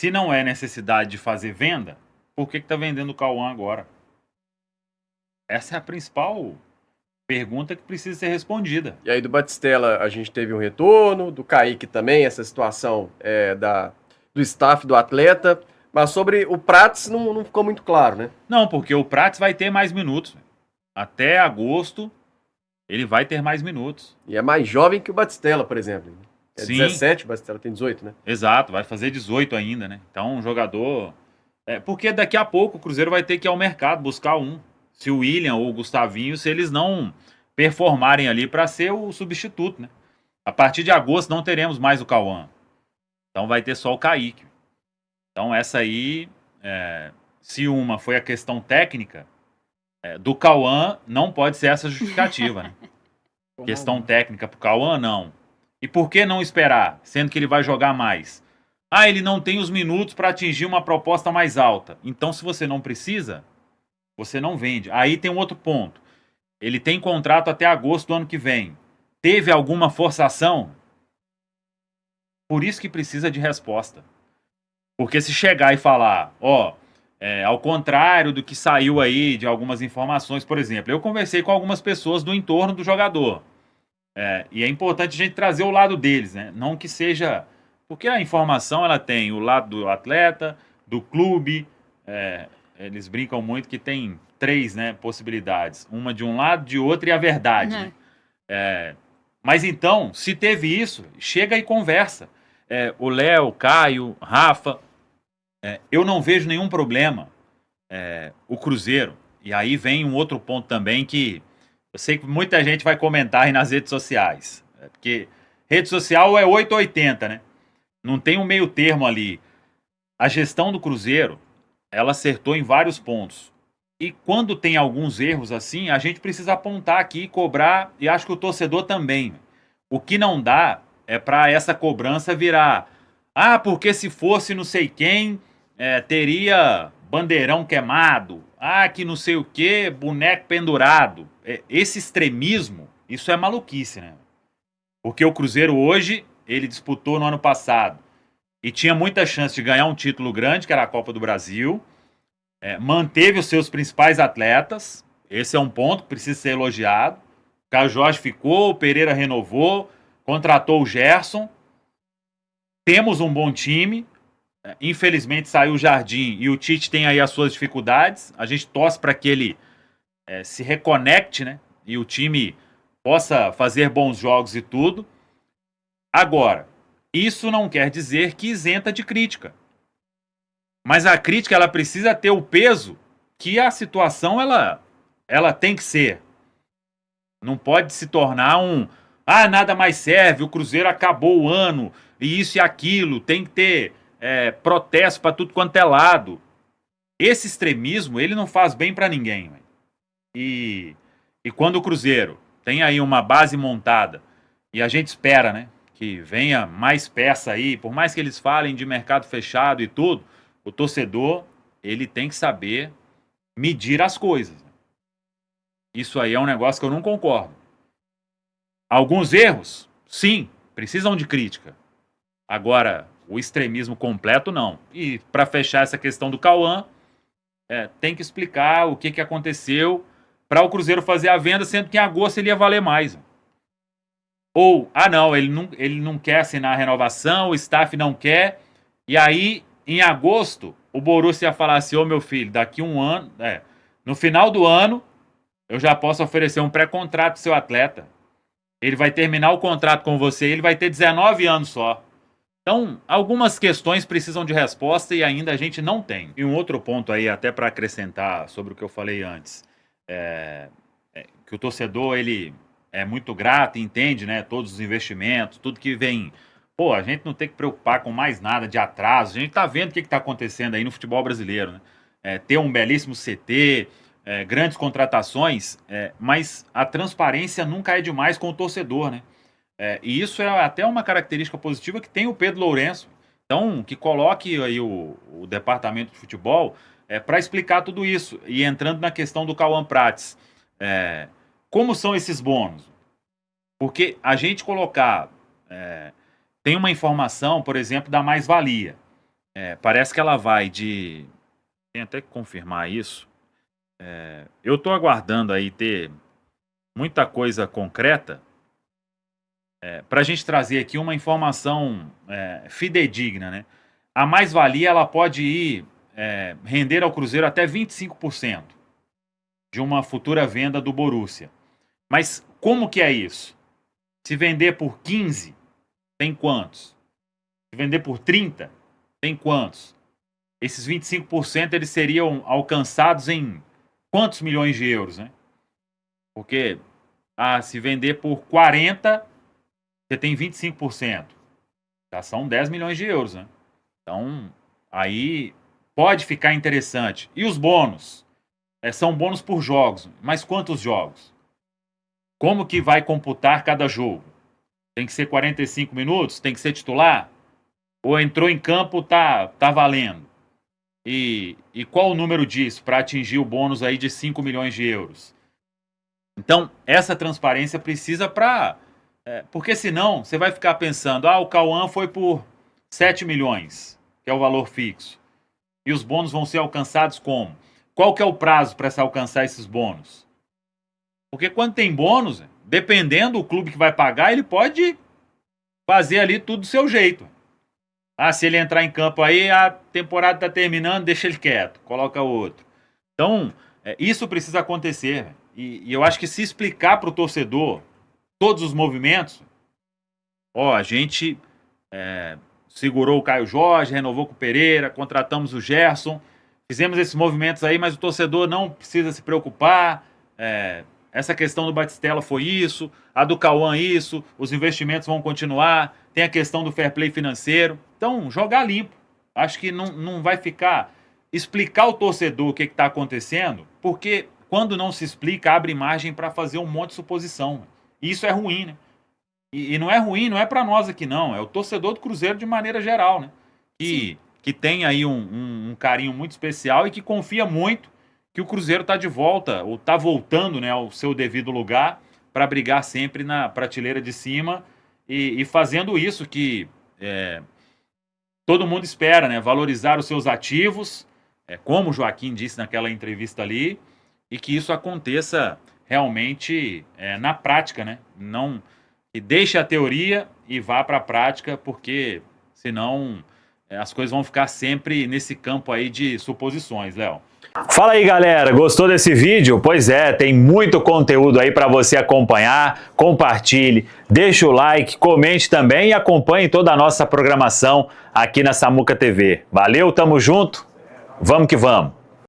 se não é necessidade de fazer venda, por que está vendendo o Cauã agora? Essa é a principal pergunta que precisa ser respondida. E aí do Batistella a gente teve um retorno, do Kaique também, essa situação do staff do atleta, mas sobre o Prats não ficou muito claro, né? Não, porque o Prats vai ter mais minutos. Até agosto ele vai ter mais minutos. E é mais jovem que o Batistella, por exemplo. É Sim. 17, o Batistella tem 18, né? Exato, vai fazer 18 ainda, né? Então um jogador... porque daqui a pouco o Cruzeiro vai ter que ir ao mercado buscar um. Se o William ou o Gustavinho, se eles não performarem ali para ser o substituto, né? A partir de agosto não teremos mais o Cauã. Então vai ter só o Kaique. Então essa aí, se uma foi a questão técnica, do Cauã não pode ser essa justificativa, né? Questão técnica pro Cauã, não. E por que não esperar, sendo que ele vai jogar mais? Ah, ele não tem os minutos para atingir uma proposta mais alta. Então, se você não precisa, você não vende. Aí tem um outro ponto. Ele tem contrato até agosto do ano que vem. Teve alguma forçação? Por isso que precisa de resposta. Porque se chegar e falar, ao contrário do que saiu aí de algumas informações, por exemplo, eu conversei com algumas pessoas do entorno do jogador. E é importante a gente trazer o lado deles, né? Não que seja... Porque a informação, ela tem o lado do atleta, do clube. Eles brincam muito que tem 3, né, possibilidades. Uma de um lado, de outro e a verdade. Uhum. Né? Mas então, se teve isso, chega e conversa. O Léo, Caio, Rafa, eu não vejo nenhum problema. O Cruzeiro, e aí vem um outro ponto também que eu sei que muita gente vai comentar aí nas redes sociais. Porque rede social é 880, né? Não tem um meio termo ali. A gestão do Cruzeiro, ela acertou em vários pontos. E quando tem alguns erros assim, a gente precisa apontar aqui, cobrar, e acho que o torcedor também. O que não dá é para essa cobrança virar, porque se fosse não sei quem, teria bandeirão queimado, que não sei o que, boneco pendurado. Esse extremismo, isso é maluquice, né? Porque o Cruzeiro hoje, ele disputou no ano passado e tinha muita chance de ganhar um título grande, que era a Copa do Brasil. Manteve os seus principais atletas. Esse é um ponto que precisa ser elogiado. O Caio Jorge ficou, o Pereira renovou, contratou o Gerson. Temos um bom time. Infelizmente saiu o Jardim e o Tite tem aí as suas dificuldades. A gente torce para que ele se reconecte, né? E o time possa fazer bons jogos e tudo. Agora, isso não quer dizer que isenta de crítica. Mas a crítica, ela precisa ter o peso que a situação ela tem que ser. Não pode se tornar nada mais serve, o Cruzeiro acabou o ano, e isso e aquilo, tem que ter protesto para tudo quanto é lado. Esse extremismo, ele não faz bem para ninguém. E quando o Cruzeiro tem aí uma base montada, e a gente espera, né, que venha mais peça aí, por mais que eles falem de mercado fechado e tudo, o torcedor, ele tem que saber medir as coisas. Isso aí é um negócio que eu não concordo. Alguns erros, sim, precisam de crítica. Agora, o extremismo completo, não. E para fechar essa questão do Cauã, tem que explicar o que aconteceu para o Cruzeiro fazer a venda, sendo que em agosto ele ia valer mais. Ou, não, ele não quer assinar a renovação, o staff não quer, e aí, em agosto, o Borussia ia falar assim, meu filho, daqui um ano, no final do ano, eu já posso oferecer um pré-contrato pro seu atleta. Ele vai terminar o contrato com você, ele vai ter 19 anos só. Então, algumas questões precisam de resposta e ainda a gente não tem. E um outro ponto aí, até para acrescentar sobre o que eu falei antes, que o torcedor, ele é muito grato e entende, né, todos os investimentos, tudo que vem. A gente não tem que preocupar com mais nada de atraso. A gente está vendo o que está acontecendo aí no futebol brasileiro, né? Ter um belíssimo CT, grandes contratações, mas a transparência nunca é demais com o torcedor, né? E isso é até uma característica positiva que tem o Pedro Lourenço. Então, que coloque aí o departamento de futebol para explicar tudo isso. E entrando na questão do Cauã Prats, como são esses bônus? Porque a gente colocar... tem uma informação, por exemplo, da mais-valia. parece que ela vai de... Tem até que confirmar isso. Eu estou aguardando aí ter muita coisa concreta para a gente trazer aqui uma informação fidedigna, né? A mais-valia ela pode ir render ao Cruzeiro até 25% de uma futura venda do Borussia. Mas como que é isso? Se vender por 15, tem quantos? Se vender por 30, tem quantos? Esses 25% eles seriam alcançados em quantos milhões de euros, né? Porque se vender por 40, você tem 25%. Já são 10 milhões de euros, né? Então, aí pode ficar interessante. E os bônus? São bônus por jogos. Mas quantos jogos? Como que vai computar cada jogo? Tem que ser 45 minutos? Tem que ser titular? Ou entrou em campo, tá valendo? E qual o número disso para atingir o bônus aí de 5 milhões de euros? Então, essa transparência precisa porque senão você vai ficar pensando, o Cauã foi por 7 milhões, que é o valor fixo. E os bônus vão ser alcançados como? Qual que é o prazo para se alcançar esses bônus? Porque quando tem bônus, dependendo do clube que vai pagar, ele pode fazer ali tudo do seu jeito. Se ele entrar em campo aí, a temporada está terminando, deixa ele quieto, coloca outro. Então, isso precisa acontecer. E eu acho que se explicar para o torcedor todos os movimentos, a gente segurou o Caio Jorge, renovou com o Pereira, contratamos o Gerson, fizemos esses movimentos aí, mas o torcedor não precisa se preocupar. Essa questão do Batistella foi isso, a do Cauã isso, os investimentos vão continuar, tem a questão do fair play financeiro. Então, jogar limpo. Acho que não vai ficar... Explicar ao torcedor o que está acontecendo, porque quando não se explica, abre margem para fazer um monte de suposição. E isso é ruim, né? E não é ruim, não é para nós aqui não, é o torcedor do Cruzeiro de maneira geral, né? Que tem aí um carinho muito especial e que confia muito que o Cruzeiro está de volta, ou está voltando, né, ao seu devido lugar, para brigar sempre na prateleira de cima e fazendo isso que todo mundo espera, né? Valorizar os seus ativos, como o Joaquim disse naquela entrevista ali, e que isso aconteça realmente na prática, né? Não que deixe a teoria e vá para a prática, porque senão as coisas vão ficar sempre nesse campo aí de suposições, Léo. Fala aí, galera, gostou desse vídeo? Pois tem muito conteúdo aí para você acompanhar. Compartilhe, deixa o like, comente também e acompanhe toda a nossa programação aqui na Samuca TV. Valeu, tamo junto, vamos que vamos!